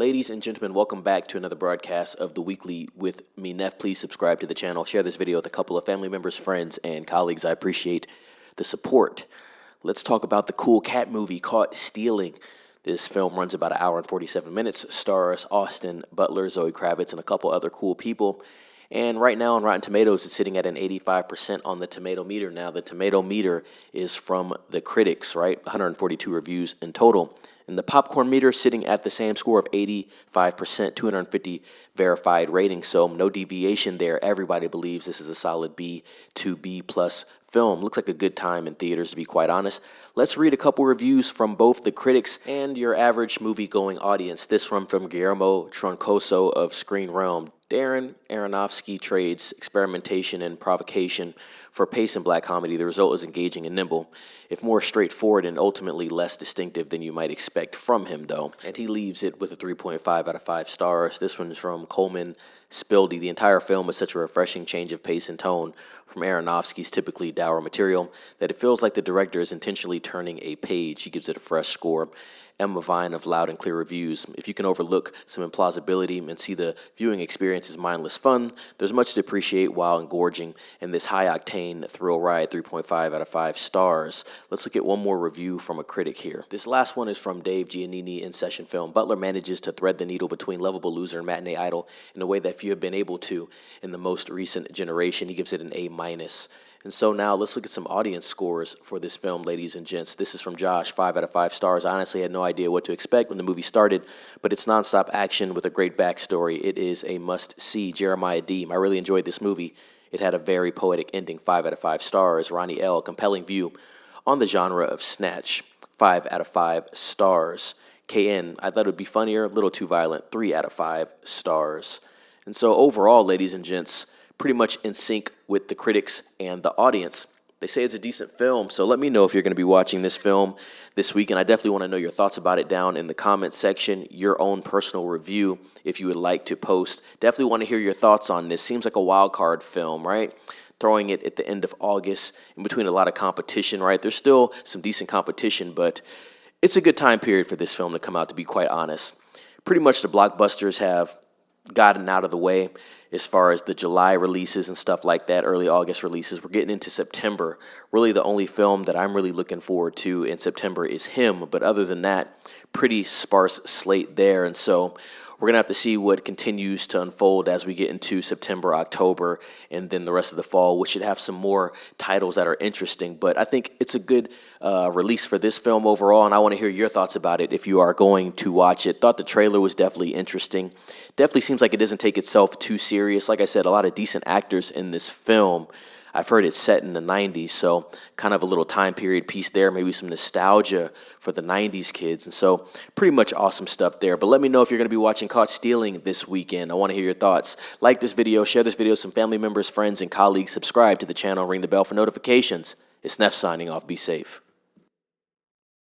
Ladies and gentlemen, welcome back to another broadcast of The Weekly with me, Neff. Please subscribe to the channel. Share this video with a couple of family members, friends, and colleagues. I appreciate the support. Let's talk about the cool cat movie, Caught Stealing. This film runs about 1 hour and 47 minutes, stars Austin, Butler, Zoe Kravitz, and a couple other cool people. And right now on Rotten Tomatoes, it's sitting at an 85% on the tomato meter. Now, the tomato meter is from the critics, right? 142 reviews in total. And the popcorn meter sitting at the same score of 85%, 250 verified ratings. So no deviation there. Everybody believes this is a solid B to B plus film. Looks like a good time in theaters, to be quite honest. Let's read a couple reviews from both the critics and your average movie-going audience. This one from Guillermo Troncoso of Screen Realm. Darren Aronofsky trades experimentation and provocation for pace and black comedy. The result is engaging and nimble, if more straightforward and ultimately less distinctive than you might expect from him, though. And he leaves it with a 3.5 out of 5 stars. This one's from Coleman Spildy. The entire film is such a refreshing change of pace and tone from Aronofsky's typically dour material that it feels like the director is intentionally turning a page. He gives it a fresh score. Emma Vine of Loud and Clear Reviews. If you can overlook some implausibility and see the viewing experience as mindless fun, there's much to appreciate while engorging in this high-octane thrill ride, 3.5 out of 5 stars. Let's look at one more review from a critic here. This last one is from Dave Giannini in Session Film. Butler manages to thread the needle between lovable loser and matinee idol in a way that few have been able to in the most recent generation. He gives it an A-. And so now let's look at some audience scores for this film, ladies and gents. This is from Josh, 5 out of 5 stars. I honestly had no idea what to expect when the movie started, but it's nonstop action with a great backstory. It is a must-see. Jeremiah Deem, I really enjoyed this movie. It had a very poetic ending, 5 out of 5 stars. Ronnie L, compelling view on the genre of Snatch, 5 out of 5 stars. KN, I thought it would be funnier, a little too violent, 3 out of 5 stars. And so overall, ladies and gents, pretty much in sync with the critics and the audience. They say it's a decent film, so let me know if you're going to be watching this film this week, and I definitely want to know your thoughts about it down in the comment section, your own personal review if you would like to post. Definitely want to hear your thoughts on this. Seems like a wild card film, right? Throwing it at the end of August in between a lot of competition, right? There's still some decent competition, but it's a good time period for this film to come out, to be quite honest. Pretty much the blockbusters have gotten out of the way as far as the July releases and stuff like that, early August releases. We're getting into September. Really, the only film that I'm really looking forward to in September is Him. But other than that, pretty sparse slate there. And so we're going to have to see what continues to unfold as we get into September, October, and then the rest of the fall, which should have some more titles that are interesting. But I think it's a good release for this film overall, and I want to hear your thoughts about it if you are going to watch it. Thought the trailer was definitely interesting. Definitely seems like it doesn't take itself too serious. Like I said, a lot of decent actors in this film. I've heard it's set in the 90s, so kind of a little time period piece there, maybe some nostalgia for the 90s kids. And so pretty much awesome stuff there. But let me know if you're going to be watching Caught Stealing this weekend. I want to hear your thoughts. Like this video, share this video with some family members, friends, and colleagues. Subscribe to the channel, ring the bell for notifications. It's Neff signing off. Be safe.